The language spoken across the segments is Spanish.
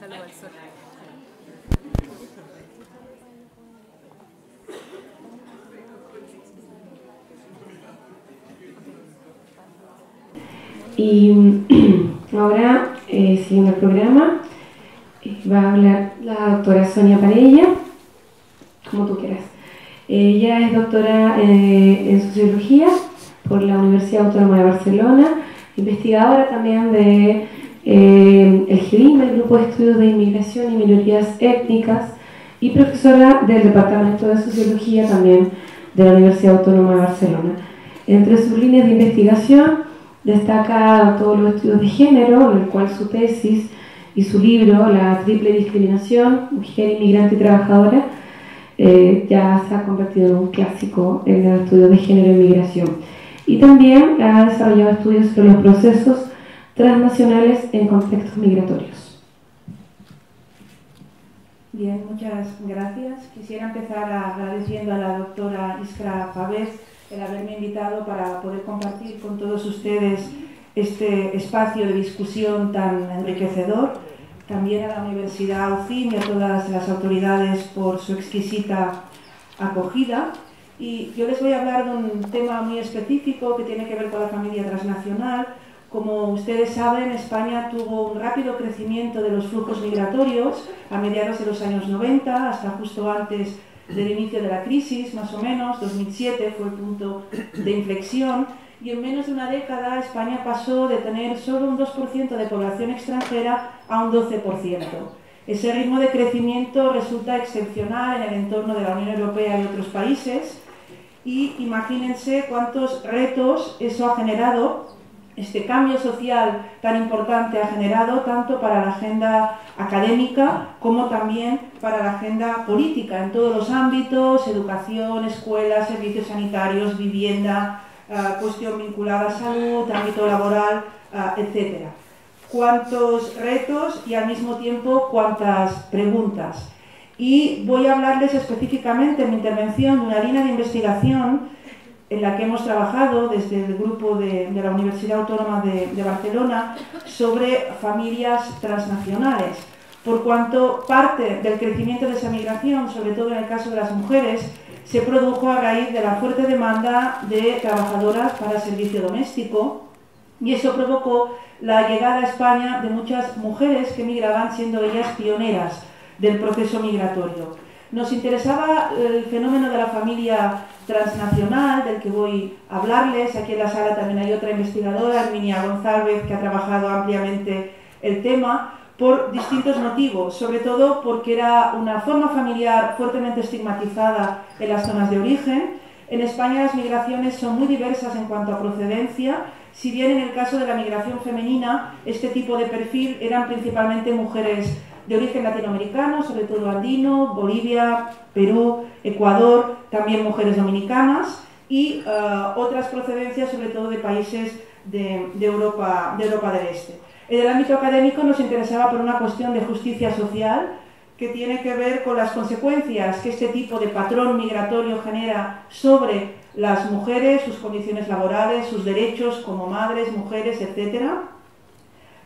Saludos al sol. Y ahora, siguiendo el programa, va a hablar la doctora Sonia Parella, como tú quieras. Ella es doctora en Sociología por la Universidad Autónoma de Barcelona, investigadora también de el GEDIM, el Grupo de Estudios de Inmigración y Minorías Étnicas, y profesora del Departamento de Sociología también de la Universidad Autónoma de Barcelona. Entre sus líneas de investigación destaca todos los estudios de género, en el cual su tesis y su libro, La triple discriminación, mujer, inmigrante y trabajadora, ya se ha convertido en un clásico en el estudio de género e inmigración. Y también ha desarrollado estudios sobre los procesos transnacionales en contextos migratorios. Bien, muchas gracias. Quisiera empezar agradeciendo a la doctora Iskra Pavés el haberme invitado para poder compartir con todos ustedes este espacio de discusión tan enriquecedor. También a la Universidad UCIM y a todas las autoridades por su exquisita acogida. Y yo les voy a hablar de un tema muy específico que tiene que ver con la familia transnacional. Como ustedes saben, España tuvo un rápido crecimiento de los flujos migratorios a mediados de los años 90, hasta justo antes del inicio de la crisis, más o menos, 2007 fue el punto de inflexión, y en menos de una década España pasó de tener solo un 2% de población extranjera a un 12%. Ese ritmo de crecimiento resulta excepcional en el entorno de la Unión Europea y otros países, y imagínense cuántos retos eso ha generado. Este cambio social tan importante ha generado tanto para la agenda académica como también para la agenda política en todos los ámbitos: educación, escuelas, servicios sanitarios, vivienda, cuestión vinculada a salud, ámbito laboral, etc. Cuántos retos y al mismo tiempo cuántas preguntas. Y voy a hablarles específicamente en mi intervención de una línea de investigación en la que hemos trabajado desde el grupo de la Universidad Autónoma de Barcelona sobre familias transnacionales, por cuanto parte del crecimiento de esa migración, sobre todo en el caso de las mujeres, se produjo a raíz de la fuerte demanda de trabajadoras para servicio doméstico, y eso provocó la llegada a España de muchas mujeres que migraban, siendo ellas pioneras del proceso migratorio. Nos interesaba el fenómeno de la familia transnacional, del que voy a hablarles. Aquí en la sala también hay otra investigadora, Herminia González, que ha trabajado ampliamente el tema por distintos motivos, sobre todo porque era una forma familiar fuertemente estigmatizada en las zonas de origen. En España las migraciones son muy diversas en cuanto a procedencia, si bien en el caso de la migración femenina este tipo de perfil eran principalmente mujeres de origen latinoamericano, sobre todo andino, Bolivia, Perú, Ecuador, también mujeres dominicanas y otras procedencias, sobre todo de países de Europa del Este. En el ámbito académico nos interesaba por una cuestión de justicia social que tiene que ver con las consecuencias que este tipo de patrón migratorio genera sobre las mujeres, sus condiciones laborales, sus derechos como madres, mujeres, etcétera.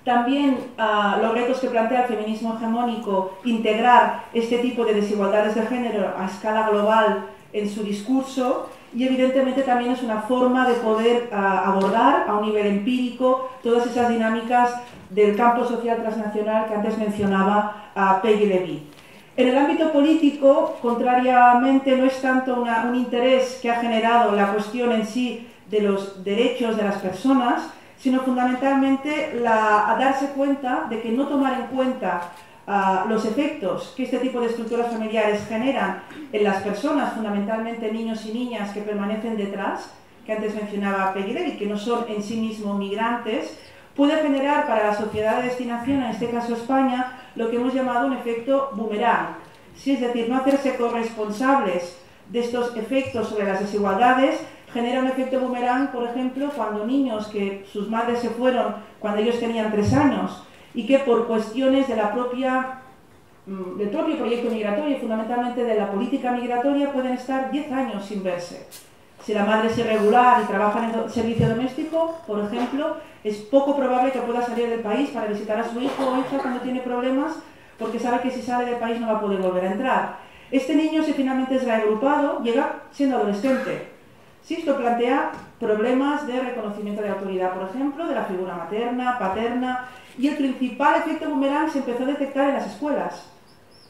También los retos que plantea el feminismo hegemónico, integrar este tipo de desigualdades de género a escala global en su discurso, y evidentemente también es una forma de poder abordar a un nivel empírico todas esas dinámicas del campo social transnacional que antes mencionaba Peggy Levy. En el ámbito político, contrariamente, no es tanto un interés que ha generado la cuestión en sí de los derechos de las personas, sino fundamentalmente a darse cuenta de que no tomar en cuenta los efectos que este tipo de estructuras familiares generan en las personas, fundamentalmente niños y niñas que permanecen detrás, que antes mencionaba Peggy Levy, que no son en sí mismos migrantes, puede generar para la sociedad de destinación, en este caso España, lo que hemos llamado un efecto boomerang. Sí, es decir, no hacerse corresponsables de estos efectos sobre las desigualdades genera un efecto boomerang, por ejemplo, cuando niños que sus madres se fueron cuando ellos tenían 3 años y que por cuestiones de del propio proyecto migratorio y fundamentalmente de la política migratoria pueden estar 10 años sin verse. Si la madre es irregular y trabaja en el servicio doméstico, por ejemplo, es poco probable que pueda salir del país para visitar a su hijo o hija cuando tiene problemas, porque sabe que si sale del país no va a poder volver a entrar. Este niño, si finalmente es reagrupado, llega siendo adolescente. Sí, esto plantea problemas de reconocimiento de autoridad, por ejemplo, de la figura materna, paterna, y el principal efecto boomerang se empezó a detectar en las escuelas.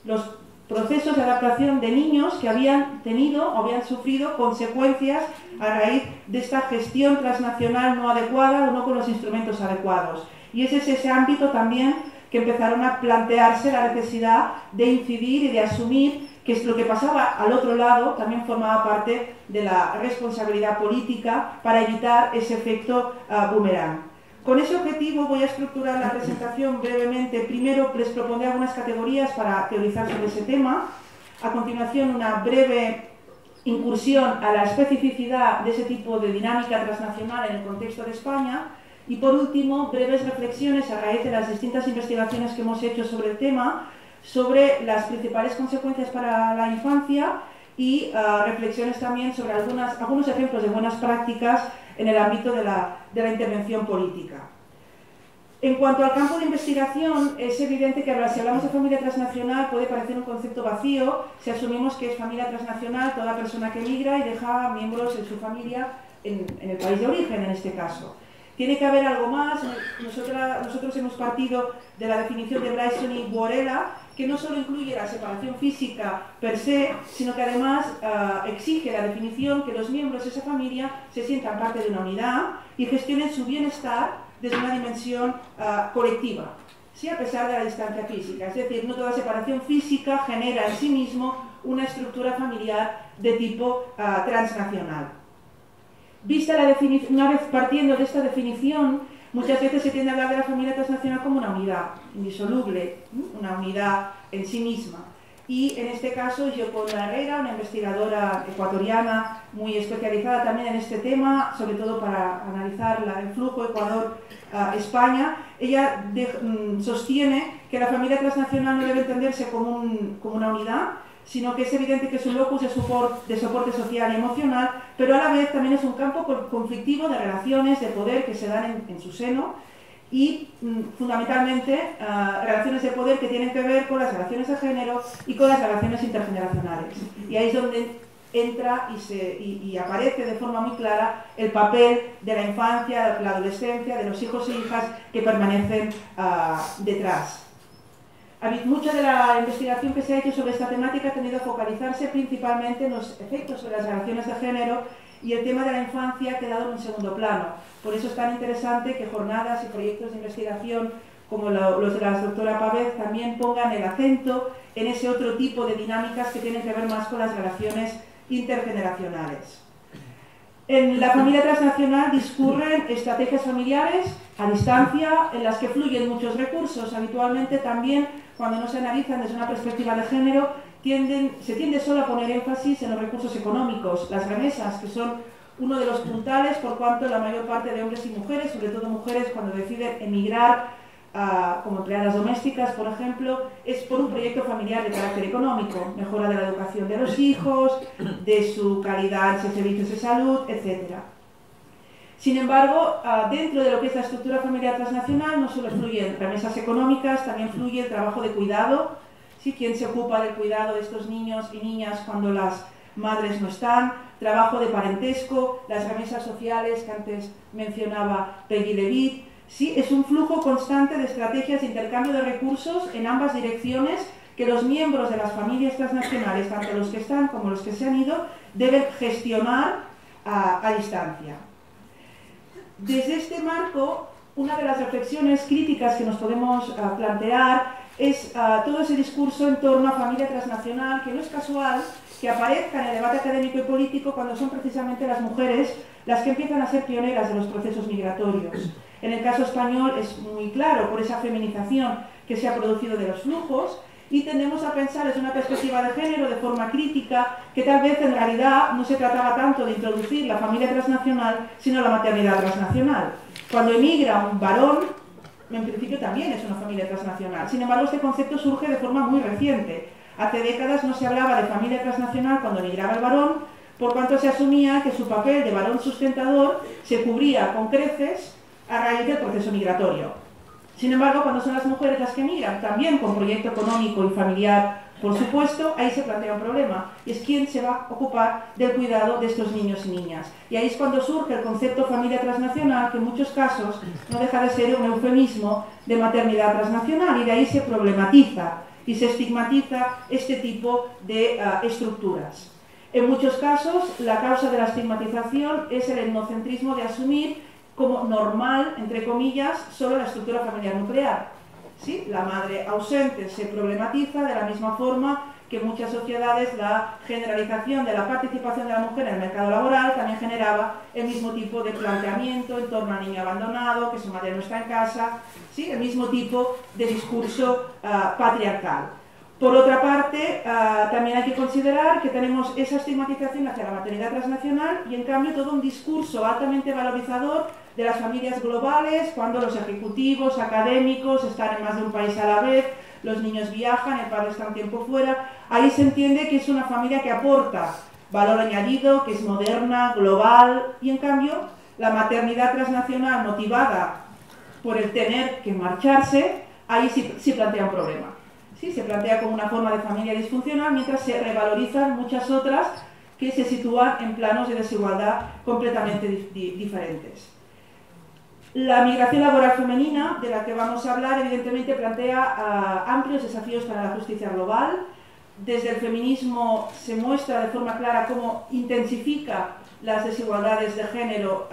Los procesos de adaptación de niños que habían tenido o habían sufrido consecuencias a raíz de esta gestión transnacional no adecuada o no con los instrumentos adecuados. Y ese es ese ámbito también que empezaron a plantearse la necesidad de incidir y de asumir que es lo que pasaba al otro lado también formaba parte de la responsabilidad política para evitar ese efecto boomerang. Con ese objetivo voy a estructurar la presentación brevemente. Primero les propondré algunas categorías para teorizar sobre ese tema. A continuación, una breve incursión a la especificidad de ese tipo de dinámica transnacional en el contexto de España. Y por último, breves reflexiones a raíz de las distintas investigaciones que hemos hecho sobre el tema, sobre las principales consecuencias para la infancia y reflexiones también sobre algunos ejemplos de buenas prácticas en el ámbito de la intervención política. En cuanto al campo de investigación, es evidente que si hablamos de familia transnacional puede parecer un concepto vacío si asumimos que es familia transnacional toda persona que migra y deja miembros de su familia en el país de origen, en este caso. Tiene que haber algo más. Nosotros hemos partido de la definición de Bryson y Worela, que no solo incluye la separación física per se, sino que además exige la definición que los miembros de esa familia se sientan parte de una unidad y gestionen su bienestar desde una dimensión colectiva, ¿sí? A pesar de la distancia física. Es decir, no toda separación física genera en sí mismo una estructura familiar de tipo transnacional. Vista la definición, una vez partiendo de esta definición, muchas veces se tiende a hablar de la familia transnacional como una unidad indisoluble, una unidad en sí misma. Y en este caso, Gioconda Herrera, una investigadora ecuatoriana muy especializada también en este tema, sobre todo para analizar el flujo Ecuador-España, ella sostiene que la familia transnacional no debe entenderse como una unidad, sino que es evidente que es un locus de soporte social y emocional, pero a la vez también es un campo conflictivo de relaciones de poder que se dan en su seno y fundamentalmente relaciones de poder que tienen que ver con las relaciones de género y con las relaciones intergeneracionales. Y ahí es donde entra y aparece de forma muy clara el papel de la infancia, la adolescencia, de los hijos e hijas que permanecen detrás. Mucha de la investigación que se ha hecho sobre esta temática ha tenido a focalizarse principalmente en los efectos sobre las relaciones de género y el tema de la infancia ha quedado en un segundo plano. Por eso es tan interesante que jornadas y proyectos de investigación como los de la doctora Pavez también pongan el acento en ese otro tipo de dinámicas que tienen que ver más con las relaciones intergeneracionales. En la familia transnacional discurren estrategias familiares a distancia en las que fluyen muchos recursos. Habitualmente también, cuando no se analizan desde una perspectiva de género, se tiende solo a poner énfasis en los recursos económicos, las remesas, que son uno de los puntales por cuanto la mayor parte de hombres y mujeres, sobre todo mujeres, cuando deciden emigrar como empleadas domésticas, por ejemplo, es por un proyecto familiar de carácter económico, mejora de la educación de los hijos, de su calidad en sus servicios de salud, etc. Sin embargo, dentro de lo que es la estructura familiar transnacional no solo fluyen remesas económicas, también fluye el trabajo de cuidado, ¿sí? ¿Quién se ocupa del cuidado de estos niños y niñas cuando las madres no están? Trabajo de parentesco, las remesas sociales que antes mencionaba Peggy Levitt. Sí, es un flujo constante de estrategias de intercambio de recursos en ambas direcciones que los miembros de las familias transnacionales, tanto los que están como los que se han ido, deben gestionar a distancia. Desde este marco, una de las reflexiones críticas que nos podemos plantear es todo ese discurso en torno a familia transnacional, que no es casual que aparezca en el debate académico y político cuando son precisamente las mujeres las que empiezan a ser pioneras de los procesos migratorios. En el caso español es muy claro por esa feminización que se ha producido de los flujos y tendemos a pensar desde una perspectiva de género de forma crítica que tal vez en realidad no se trataba tanto de introducir la familia transnacional sino la maternidad transnacional. Cuando emigra un varón, en principio también es una familia transnacional. Sin embargo, este concepto surge de forma muy reciente. Hace décadas no se hablaba de familia transnacional cuando emigraba el varón, por cuanto se asumía que su papel de varón sustentador se cubría con creces a raíz del proceso migratorio. Sin embargo, cuando son las mujeres las que migran, también con proyecto económico y familiar, por supuesto, ahí se plantea un problema, y es quién se va a ocupar del cuidado de estos niños y niñas. Y ahí es cuando surge el concepto familia transnacional, que en muchos casos no deja de ser un eufemismo de maternidad transnacional, y de ahí se problematiza y se estigmatiza este tipo de estructuras. En muchos casos, la causa de la estigmatización es el etnocentrismo de asumir como normal, entre comillas, solo la estructura familiar nuclear. ¿Sí? La madre ausente se problematiza de la misma forma que en muchas sociedades la generalización de la participación de la mujer en el mercado laboral también generaba el mismo tipo de planteamiento en torno al niño abandonado, que su madre no está en casa, ¿sí? El mismo tipo de discurso patriarcal. Por otra parte, también hay que considerar que tenemos esa estigmatización hacia la maternidad transnacional y en cambio todo un discurso altamente valorizador de las familias globales, cuando los ejecutivos, académicos están en más de un país a la vez, los niños viajan, el padre está un tiempo fuera, ahí se entiende que es una familia que aporta valor añadido, que es moderna, global, y en cambio la maternidad transnacional motivada por el tener que marcharse, ahí sí plantea un problema. ¿Sí? Se plantea como una forma de familia disfuncional, mientras se revalorizan muchas otras que se sitúan en planos de desigualdad completamente diferentes. La migración laboral femenina, de la que vamos a hablar, evidentemente plantea amplios desafíos para la justicia global. Desde el feminismo se muestra de forma clara cómo intensifica las desigualdades de género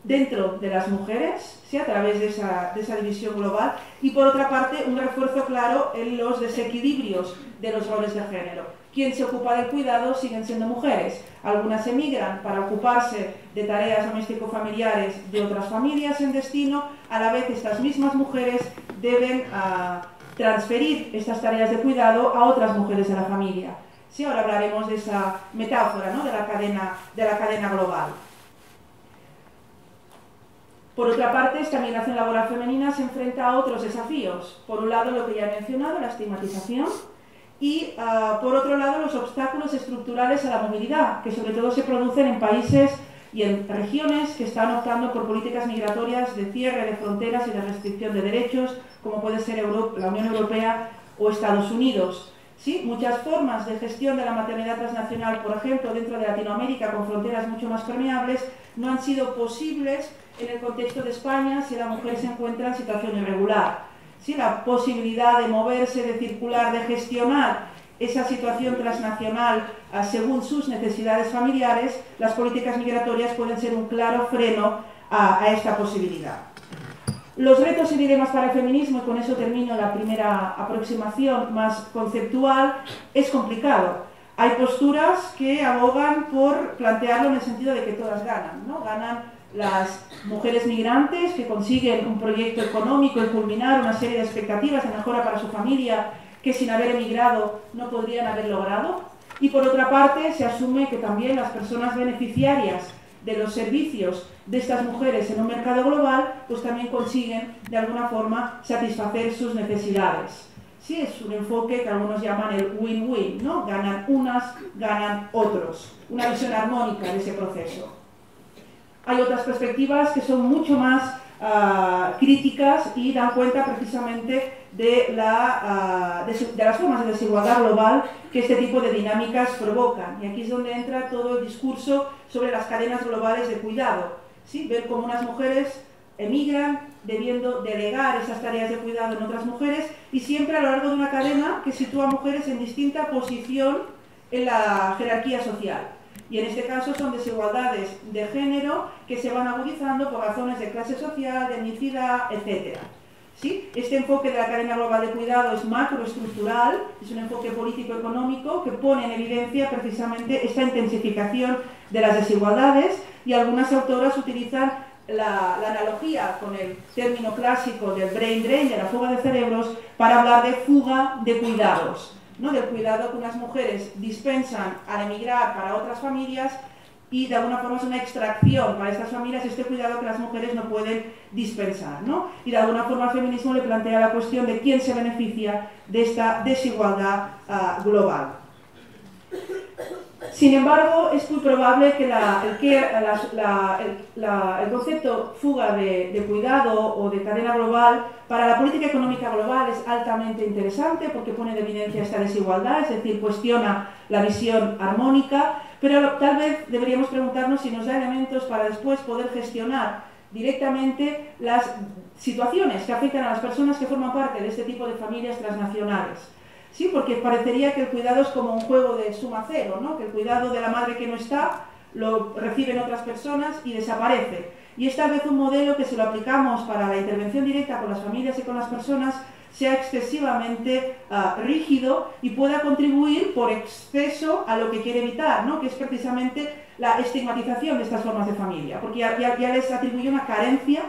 dentro de las mujeres, ¿sí? A través de esa división global, y por otra parte un refuerzo claro en los desequilibrios de los roles de género. Quien se ocupa del cuidado siguen siendo mujeres. Algunas emigran para ocuparse de tareas doméstico-familiares de otras familias en destino, a la vez estas mismas mujeres deben transferir estas tareas de cuidado a otras mujeres de la familia. ¿Sí? Ahora hablaremos de esa metáfora, ¿no? de la cadena global. Por otra parte, esta migración laboral femenina se enfrenta a otros desafíos. Por un lado, lo que ya he mencionado, la estigmatización, y por otro lado, los obstáculos estructurales a la movilidad, que sobre todo se producen en países y en regiones que están optando por políticas migratorias de cierre de fronteras y de restricción de derechos, como puede ser la Unión Europea o Estados Unidos. ¿Sí? Muchas formas de gestión de la maternidad transnacional, por ejemplo, dentro de Latinoamérica, con fronteras mucho más permeables, no han sido posibles en el contexto de España si la mujer se encuentra en situación irregular. ¿Sí? La posibilidad de moverse, de circular, de gestionar esa situación transnacional según sus necesidades familiares, las políticas migratorias pueden ser un claro freno a esta posibilidad. Los retos y dilemas para el feminismo, y con eso termino la primera aproximación más conceptual, es complicado. Hay posturas que abogan por plantearlo en el sentido de que todas ganan, ¿no? Ganan las mujeres migrantes que consiguen un proyecto económico y culminar una serie de expectativas de mejora para su familia que sin haber emigrado no podrían haber logrado. Y por otra parte se asume que también las personas beneficiarias de los servicios de estas mujeres en un mercado global pues también consiguen de alguna forma satisfacer sus necesidades. Sí, es un enfoque que algunos llaman el win-win, ¿no? Ganan unas, ganan otros. Una visión armónica de ese proceso. Hay otras perspectivas que son mucho más críticas y dan cuenta precisamente de las formas de desigualdad global que este tipo de dinámicas provocan. Y aquí es donde entra todo el discurso sobre las cadenas globales de cuidado. ¿Sí? Ver cómo unas mujeres emigran debiendo delegar esas tareas de cuidado en otras mujeres y siempre a lo largo de una cadena que sitúa a mujeres en distinta posición en la jerarquía social. Y en este caso son desigualdades de género que se van agudizando por razones de clase social, de etnicidad, etc. ¿Sí? Este enfoque de la cadena global de cuidado es macroestructural, es un enfoque político-económico que pone en evidencia precisamente esta intensificación de las desigualdades, y algunas autoras utilizan la analogía con el término clásico del brain drain, de la fuga de cerebros, para hablar de fuga de cuidados. ¿No? Del cuidado que unas mujeres dispensan al emigrar para otras familias, y de alguna forma es una extracción para estas familias este cuidado que las mujeres no pueden dispensar, ¿no? Y de alguna forma el feminismo le plantea la cuestión de quién se beneficia de esta desigualdad global. Sin embargo, es muy probable que el concepto fuga de cuidado o de cadena global para la política económica global es altamente interesante porque pone de evidencia esta desigualdad, es decir, cuestiona la visión armónica, pero tal vez deberíamos preguntarnos si nos da elementos para después poder gestionar directamente las situaciones que afectan a las personas que forman parte de este tipo de familias transnacionales. Sí, porque parecería que el cuidado es como un juego de suma cero, ¿no? Que el cuidado de la madre que no está lo reciben otras personas y desaparece. Y es tal vez un modelo que si lo aplicamos para la intervención directa con las familias y con las personas sea excesivamente rígido y pueda contribuir por exceso a lo que quiere evitar, ¿no? Que es precisamente la estigmatización de estas formas de familia, porque ya les atribuye una carencia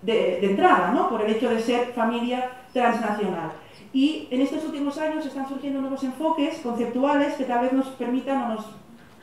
de entrada, ¿no? Por el hecho de ser familia transnacional. Y en estos últimos años están surgiendo nuevos enfoques conceptuales que tal vez nos permitan o nos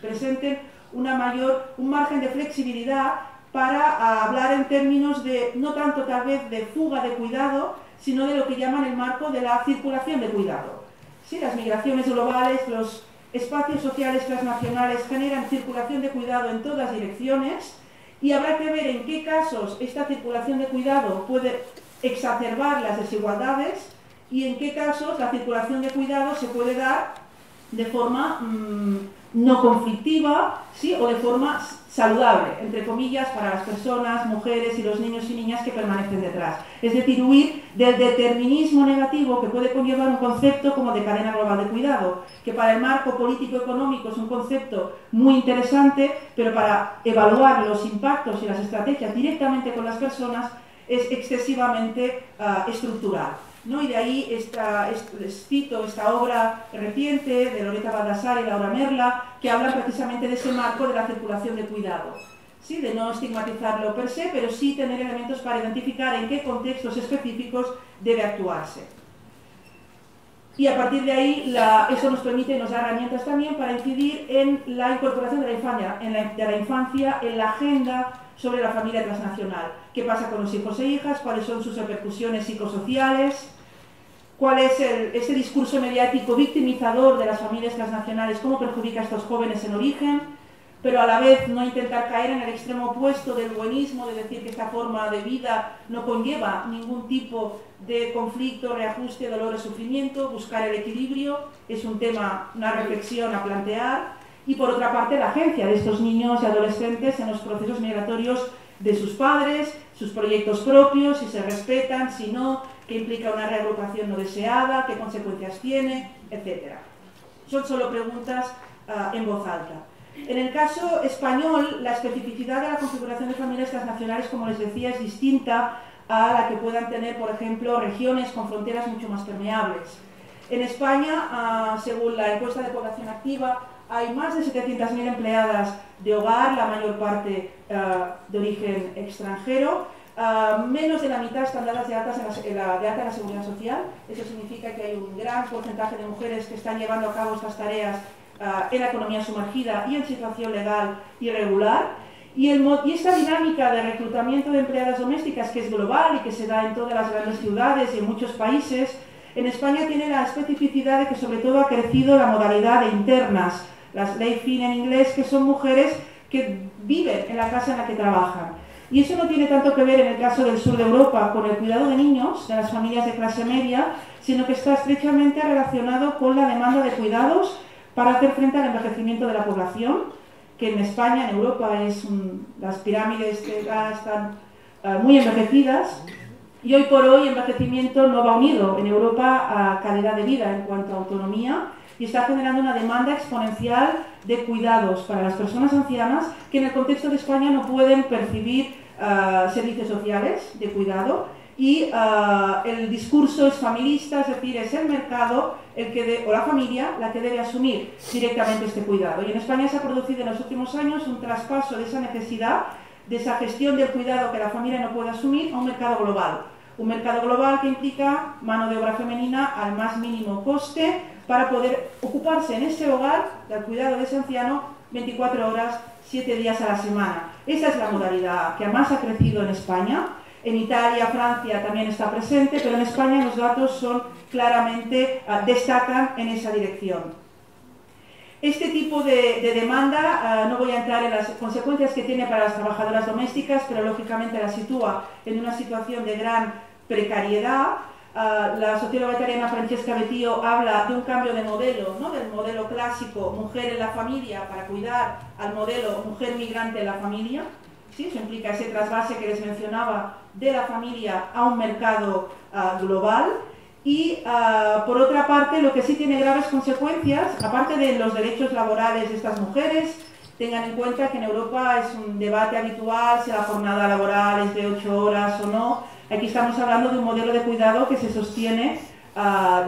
presenten un margen de flexibilidad para hablar en términos de, no tanto tal vez de fuga de cuidado, sino de lo que llaman el marco de la circulación de cuidado. ¿Sí? Las migraciones globales, los espacios sociales transnacionales generan circulación de cuidado en todas direcciones y habrá que ver en qué casos esta circulación de cuidado puede exacerbar las desigualdades y en qué casos la circulación de cuidado se puede dar de forma no conflictiva, ¿sí? O de forma saludable, entre comillas, para las personas, mujeres y los niños y niñas que permanecen detrás. Es decir, huir del determinismo negativo que puede conllevar un concepto como de cadena global de cuidado, que para el marco político-económico es un concepto muy interesante, pero para evaluar los impactos y las estrategias directamente con las personas es excesivamente estructural, ¿no? Y de ahí les cito esta obra reciente de Loretta Baldassare y Laura Merla, que hablan precisamente de ese marco de la circulación de cuidado, ¿sí? De no estigmatizarlo per se, pero sí tener elementos para identificar en qué contextos específicos debe actuarse. Y a partir de ahí, eso nos permite y nos da herramientas también para incidir en la incorporación de la infancia en la agenda sobre la familia transnacional. ¿Qué pasa con los hijos e hijas? ¿Cuáles son sus repercusiones psicosociales? ¿Cuál es ese discurso mediático victimizador de las familias transnacionales? ¿Cómo perjudica a estos jóvenes en origen? Pero a la vez no intentar caer en el extremo opuesto del buenismo, de decir que esta forma de vida no conlleva ningún tipo de conflicto, reajuste, dolor o sufrimiento. Buscar el equilibrio es un tema, una reflexión a plantear. Y por otra parte, la agencia de estos niños y adolescentes en los procesos migratorios de sus padres, sus proyectos propios, si se respetan, si no, qué implica una reagrupación no deseada, qué consecuencias tiene, etc. Son solo preguntas en voz alta. En el caso español, la especificidad de la configuración de familias transnacionales, como les decía, es distinta a la que puedan tener, por ejemplo, regiones con fronteras mucho más permeables. En España, según la encuesta de población activa, hay más de 700.000 empleadas de hogar, la mayor parte de origen extranjero. Menos de la mitad están dadas de alta en la Seguridad Social. Eso significa que hay un gran porcentaje de mujeres que están llevando a cabo estas tareas en la economía sumergida y en situación legal irregular. Y esta dinámica de reclutamiento de empleadas domésticas, que es global y que se da en todas las grandes ciudades y en muchos países, en España tiene la especificidad de que sobre todo ha crecido la modalidad de internas, las live-in en inglés, que son mujeres que viven en la casa en la que trabajan. Y eso no tiene tanto que ver en el caso del sur de Europa con el cuidado de niños, de las familias de clase media, sino que está estrechamente relacionado con la demanda de cuidados para hacer frente al envejecimiento de la población, que en España, en Europa, las pirámides de edad están muy envejecidas, y hoy por hoy envejecimiento no va unido en Europa a calidad de vida en cuanto a autonomía, y está generando una demanda exponencial de cuidados para las personas ancianas que en el contexto de España no pueden percibir servicios sociales de cuidado, y el discurso es familista, es decir, es el mercado o la familia la que debe asumir directamente este cuidado. Y en España se ha producido en los últimos años un traspaso de esa necesidad, de esa gestión del cuidado que la familia no puede asumir, a un mercado global. Un mercado global que implica mano de obra femenina al más mínimo coste para poder ocuparse en ese hogar del cuidado de ese anciano 24 horas, 7 días a la semana. Esa es la modalidad que más ha crecido en España. En Italia, Francia también está presente, pero en España los datos son claramente, destacan en esa dirección. Este tipo de demanda, no voy a entrar en las consecuencias que tiene para las trabajadoras domésticas, pero lógicamente la sitúa en una situación de gran precariedad. La socióloga italiana Francesca Betio habla de un cambio de modelo, ¿no? Del modelo clásico mujer en la familia para cuidar al modelo mujer migrante en la familia. ¿Sí? Eso implica ese trasvase que les mencionaba de la familia a un mercado global. Y por otra parte, lo que sí tiene graves consecuencias, aparte de los derechos laborales de estas mujeres, tengan en cuenta que en Europa es un debate habitual si la jornada laboral es de 8 horas o no. Aquí estamos hablando de un modelo de cuidado que se sostiene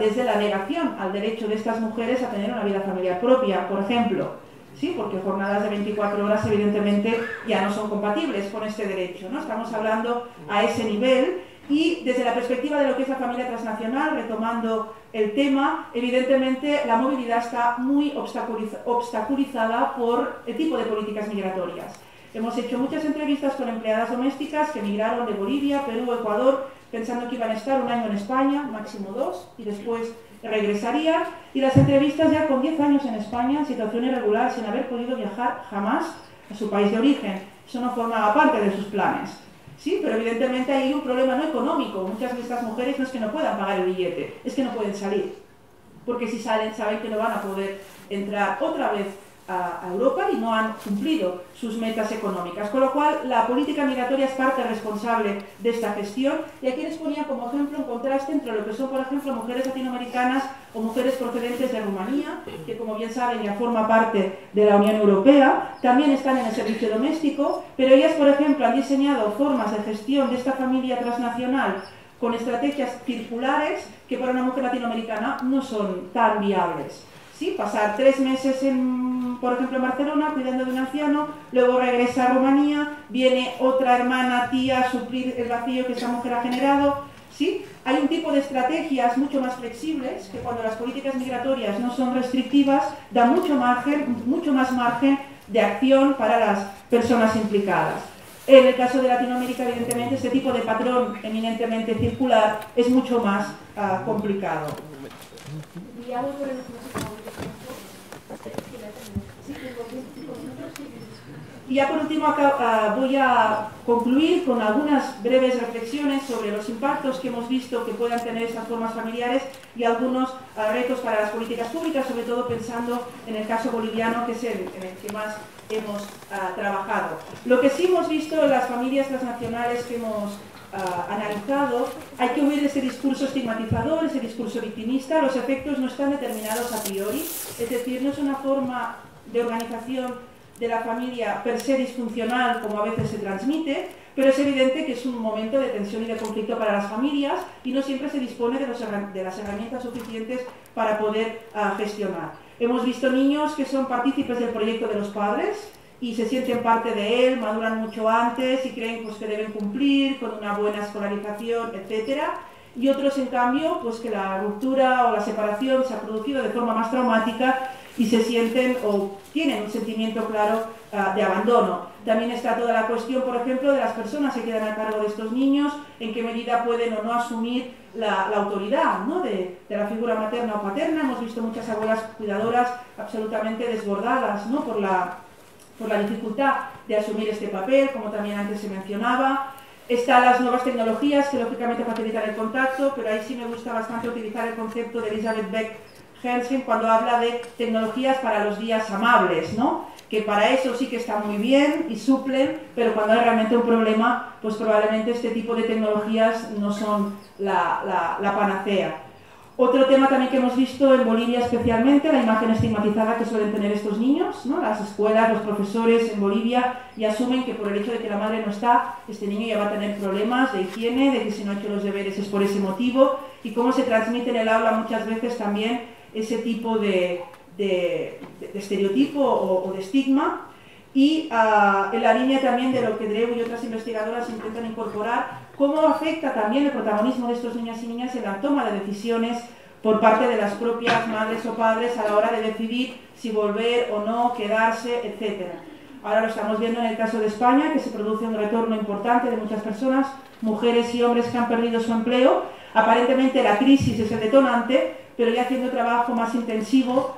desde la negación al derecho de estas mujeres a tener una vida familiar propia, por ejemplo. Sí, porque jornadas de 24 horas evidentemente ya no son compatibles con este derecho, ¿no? Estamos hablando a ese nivel. Y desde la perspectiva de lo que es la familia transnacional, retomando el tema, evidentemente la movilidad está muy obstaculizada por el tipo de políticas migratorias. Hemos hecho muchas entrevistas con empleadas domésticas que emigraron de Bolivia, Perú, Ecuador, pensando que iban a estar un año en España, máximo 2, y después regresarían. Y las entrevistas ya con 10 años en España, en situación irregular, sin haber podido viajar jamás a su país de origen. Eso no formaba parte de sus planes. Sí, pero evidentemente hay un problema no económico. Muchas de estas mujeres no es que no puedan pagar el billete, es que no pueden salir. Porque si salen, saben que no van a poder entrar otra vez a Europa y no han cumplido sus metas económicas. Con lo cual, la política migratoria es parte responsable de esta gestión. Y aquí les ponía como ejemplo un contraste entre lo que son, por ejemplo, mujeres latinoamericanas o mujeres procedentes de Rumanía, que como bien saben ya forma parte de la Unión Europea, también están en el servicio doméstico, pero ellas, por ejemplo, han diseñado formas de gestión de esta familia transnacional con estrategias circulares que para una mujer latinoamericana no son tan viables. ¿Sí? Pasar 3 meses, por ejemplo, en Barcelona, cuidando de un anciano, luego regresa a Rumanía, viene otra hermana, tía, a suplir el vacío que esa mujer ha generado. ¿Sí? Hay un tipo de estrategias mucho más flexibles que cuando las políticas migratorias no son restrictivas, da mucho más margen de acción para las personas implicadas. En el caso de Latinoamérica, evidentemente, este tipo de patrón eminentemente circular es mucho más complicado. Y ya por último voy a concluir con algunas breves reflexiones sobre los impactos que hemos visto que puedan tener estas formas familiares y algunos retos para las políticas públicas, sobre todo pensando en el caso boliviano, que es en el que más hemos trabajado. Lo que sí hemos visto en las familias transnacionales que hemos analizado, hay que huir de ese discurso estigmatizador, ese discurso victimista. Los efectos no están determinados a priori, es decir, no es una forma de organización de la familia per se disfuncional, como a veces se transmite, pero es evidente que es un momento de tensión y de conflicto para las familias y no siempre se dispone de las herramientas suficientes para poder gestionar. Hemos visto niños que son partícipes del proyecto de los padres y se sienten parte de él, maduran mucho antes y creen pues, que deben cumplir con una buena escolarización, etc. Y otros, en cambio, pues que la ruptura o la separación se ha producido de forma más traumática y se sienten o tienen un sentimiento claro de abandono. También está toda la cuestión, por ejemplo, de las personas que quedan a cargo de estos niños, en qué medida pueden o no asumir la autoridad, ¿no? de la figura materna o paterna. Hemos visto muchas abuelas cuidadoras absolutamente desbordadas, ¿no? por la dificultad de asumir este papel, como también antes se mencionaba. Están las nuevas tecnologías que lógicamente facilitan el contacto, pero ahí sí me gusta bastante utilizar el concepto de Elizabeth Beck-Hansen cuando habla de tecnologías para los días amables, ¿no? Que para eso sí que está muy bien y suplen, pero cuando hay realmente un problema, pues probablemente este tipo de tecnologías no son la panacea. Otro tema también que hemos visto en Bolivia especialmente, la imagen estigmatizada que suelen tener estos niños, ¿no? Las escuelas, los profesores en Bolivia ya asumen que por el hecho de que la madre no está, este niño ya va a tener problemas de higiene, de que si no ha hecho los deberes es por ese motivo, y cómo se transmite en el aula muchas veces también ese tipo de estereotipo o de estigma. Y en la línea también de lo que Dreu y otras investigadoras intentan incorporar, cómo afecta también el protagonismo de estos niños y niñas en la toma de decisiones por parte de las propias madres o padres a la hora de decidir si volver o no, quedarse, etc. Ahora lo estamos viendo en el caso de España, que se produce un retorno importante de muchas personas, mujeres y hombres que han perdido su empleo. Aparentemente la crisis es el detonante, pero ya haciendo trabajo más intensivo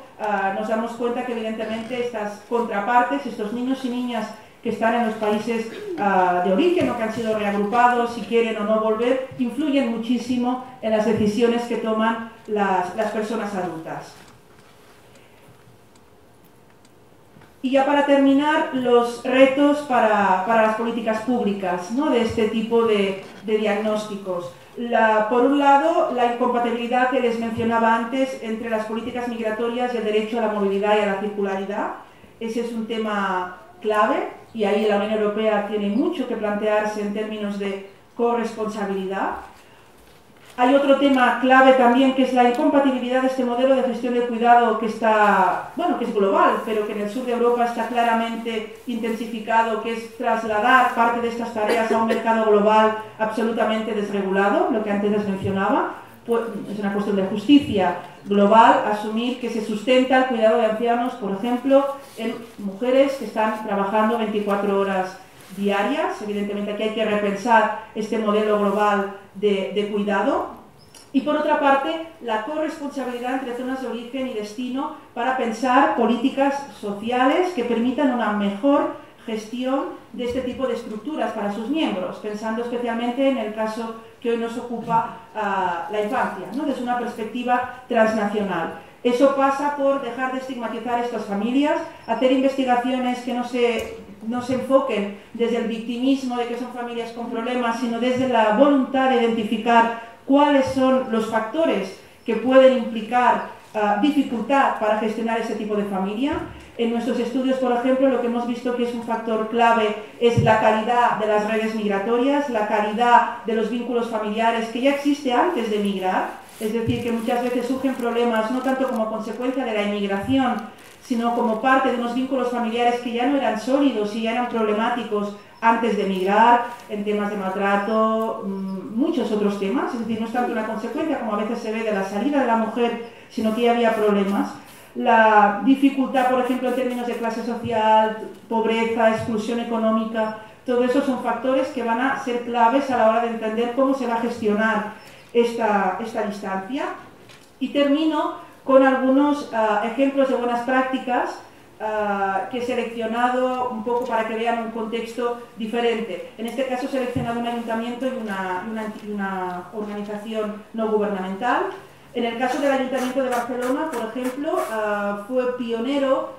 nos damos cuenta que evidentemente estas contrapartes, estos niños y niñas que están en los países de origen o que han sido reagrupados, si quieren o no volver, influyen muchísimo en las decisiones que toman las personas adultas. Y ya para terminar, los retos para las políticas públicas, ¿no?, de este tipo de diagnósticos. Por un lado, la incompatibilidad que les mencionaba antes entre las políticas migratorias y el derecho a la movilidad y a la circularidad. Ese es un tema clave y ahí la Unión Europea tiene mucho que plantearse en términos de corresponsabilidad. Hay otro tema clave también, que es la incompatibilidad de este modelo de gestión del cuidado que está, bueno, que es global, pero que en el sur de Europa está claramente intensificado, que es trasladar parte de estas tareas a un mercado global absolutamente desregulado, lo que antes les mencionaba. Pues es una cuestión de justicia global asumir que se sustenta el cuidado de ancianos, por ejemplo, en mujeres que están trabajando 24 horas diarias. Evidentemente aquí hay que repensar este modelo global de cuidado. Y por otra parte, la corresponsabilidad entre zonas de origen y destino para pensar políticas sociales que permitan una mejor gestión de este tipo de estructuras para sus miembros, pensando especialmente en el caso que hoy nos ocupa la infancia, ¿no?, desde una perspectiva transnacional. Eso pasa por dejar de estigmatizar estas familias, hacer investigaciones que no se enfoquen desde el victimismo de que son familias con problemas, sino desde la voluntad de identificar cuáles son los factores que pueden implicar dificultad para gestionar ese tipo de familia. En nuestros estudios, por ejemplo, lo que hemos visto que es un factor clave es la calidad de las redes migratorias, la calidad de los vínculos familiares que ya existe antes de migrar, es decir, que muchas veces surgen problemas no tanto como consecuencia de la inmigración, sino como parte de unos vínculos familiares que ya no eran sólidos y ya eran problemáticos antes de emigrar, en temas de maltrato, muchos otros temas. Es decir, no es tanto una consecuencia como a veces se ve de la salida de la mujer, sino que ya había problemas. La dificultad, por ejemplo, en términos de clase social, pobreza, exclusión económica, todo eso son factores que van a ser claves a la hora de entender cómo se va a gestionar esta distancia. Y termino con algunos ejemplos de buenas prácticas que he seleccionado un poco para que vean un contexto diferente. En este caso he seleccionado un ayuntamiento y una organización no gubernamental. En el caso del Ayuntamiento de Barcelona, por ejemplo, fue pionero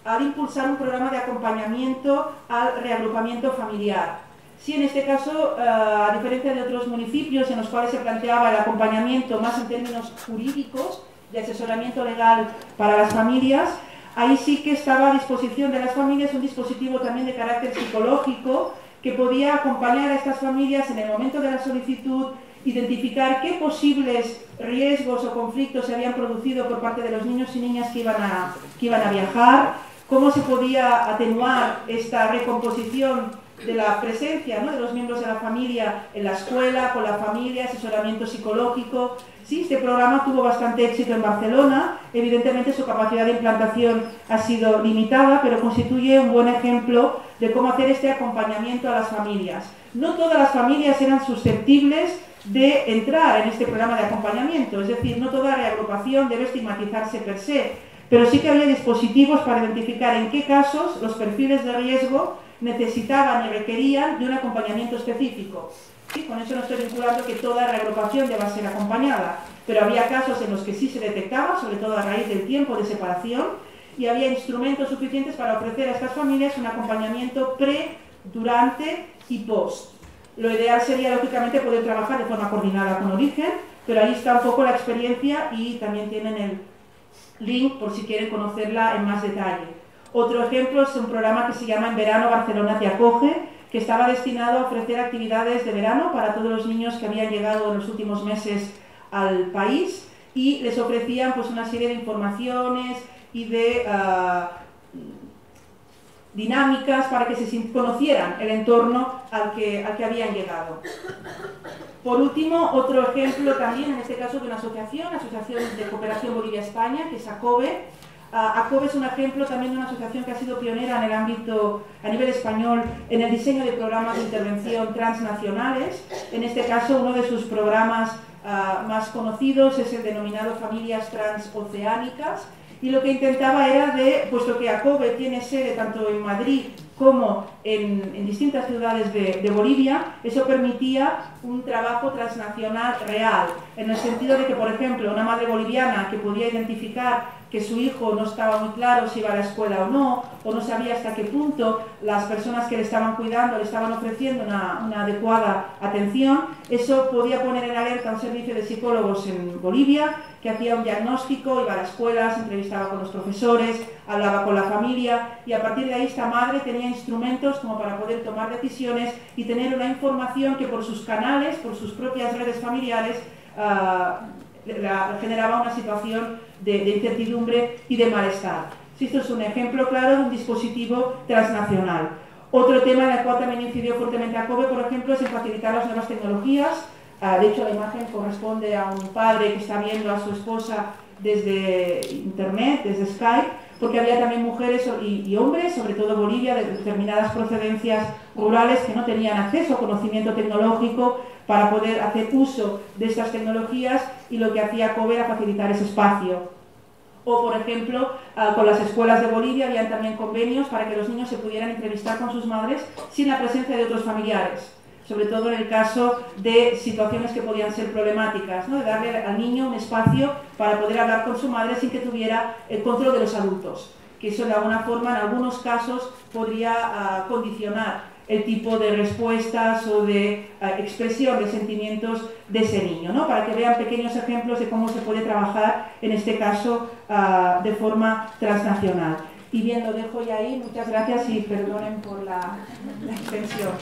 al impulsar un programa de acompañamiento al reagrupamiento familiar. Sí, en este caso, a diferencia de otros municipios en los cuales se planteaba el acompañamiento más en términos jurídicos, de asesoramiento legal para las familias, ahí sí que estaba a disposición de las familias un dispositivo también de carácter psicológico que podía acompañar a estas familias en el momento de la solicitud, identificar qué posibles riesgos o conflictos se habían producido por parte de los niños y niñas que iban a viajar, cómo se podía atenuar esta recomposición de la presencia, ¿no?, de los miembros de la familia en la escuela, con la familia, asesoramiento psicológico. Sí, este programa tuvo bastante éxito en Barcelona. Evidentemente su capacidad de implantación ha sido limitada, pero constituye un buen ejemplo de cómo hacer este acompañamiento a las familias. No todas las familias eran susceptibles de entrar en este programa de acompañamiento, es decir, no toda reagrupación debe estigmatizarse per se, pero sí que había dispositivos para identificar en qué casos los perfiles de riesgo necesitaban y requerían de un acompañamiento específico. ¿Sí? Con eso no estoy vinculando que toda reagrupación deba ser acompañada, pero había casos en los que sí se detectaba, sobre todo a raíz del tiempo de separación, y había instrumentos suficientes para ofrecer a estas familias un acompañamiento pre, durante y post. Lo ideal sería, lógicamente, poder trabajar de forma coordinada con Origen, pero ahí está un poco la experiencia y también tienen el link por si quieren conocerla en más detalle. Otro ejemplo es un programa que se llama En Verano Barcelona Te Acoge, que estaba destinado a ofrecer actividades de verano para todos los niños que habían llegado en los últimos meses al país y les ofrecían pues una serie de informaciones y de dinámicas para que se conocieran el entorno al que habían llegado. Por último, otro ejemplo también, en este caso de una asociación de Cooperación Bolivia-España, que es ACOBE. ACOBE es un ejemplo también de una asociación que ha sido pionera en el ámbito, a nivel español, en el diseño de programas de intervención transnacionales. En este caso, uno de sus programas más conocidos es el denominado Familias Transoceánicas, Y lo que intentaba era puesto que ACOBE tiene sede tanto en Madrid como en distintas ciudades de Bolivia, eso permitía un trabajo transnacional real, en el sentido de que, por ejemplo, una madre boliviana que podía identificar que su hijo no estaba muy claro si iba a la escuela o no sabía hasta qué punto las personas que le estaban cuidando le estaban ofreciendo una adecuada atención, eso podía poner en alerta a un servicio de psicólogos en Bolivia que hacía un diagnóstico, iba a la escuela, se entrevistaba con los profesores, hablaba con la familia y a partir de ahí esta madre tenía instrumentos como para poder tomar decisiones y tener una información que por sus canales, por sus propias redes familiares, generaba una situación de incertidumbre y de malestar. Esto es un ejemplo claro de un dispositivo transnacional. Otro tema en el cual también incidió fuertemente ACOBE, por ejemplo, es en facilitar las nuevas tecnologías. De hecho, la imagen corresponde a un padre que está viendo a su esposa desde Internet, desde Skype, porque había también mujeres y hombres, sobre todo Bolivia, de determinadas procedencias rurales que no tenían acceso a conocimiento tecnológico para poder hacer uso de estas tecnologías y lo que hacía ACOBE era facilitar ese espacio. O, por ejemplo, con las escuelas de Bolivia habían también convenios para que los niños se pudieran entrevistar con sus madres sin la presencia de otros familiares, sobre todo en el caso de situaciones que podían ser problemáticas, ¿no? De darle al niño un espacio para poder hablar con su madre sin que tuviera el control de los adultos, que eso de alguna forma en algunos casos podría condicionar el tipo de respuestas o de expresión de sentimientos de ese niño, ¿no? Para que vean pequeños ejemplos de cómo se puede trabajar, en este caso, de forma transnacional. Y bien, lo dejo ya ahí. Muchas gracias y perdonen por la extensión.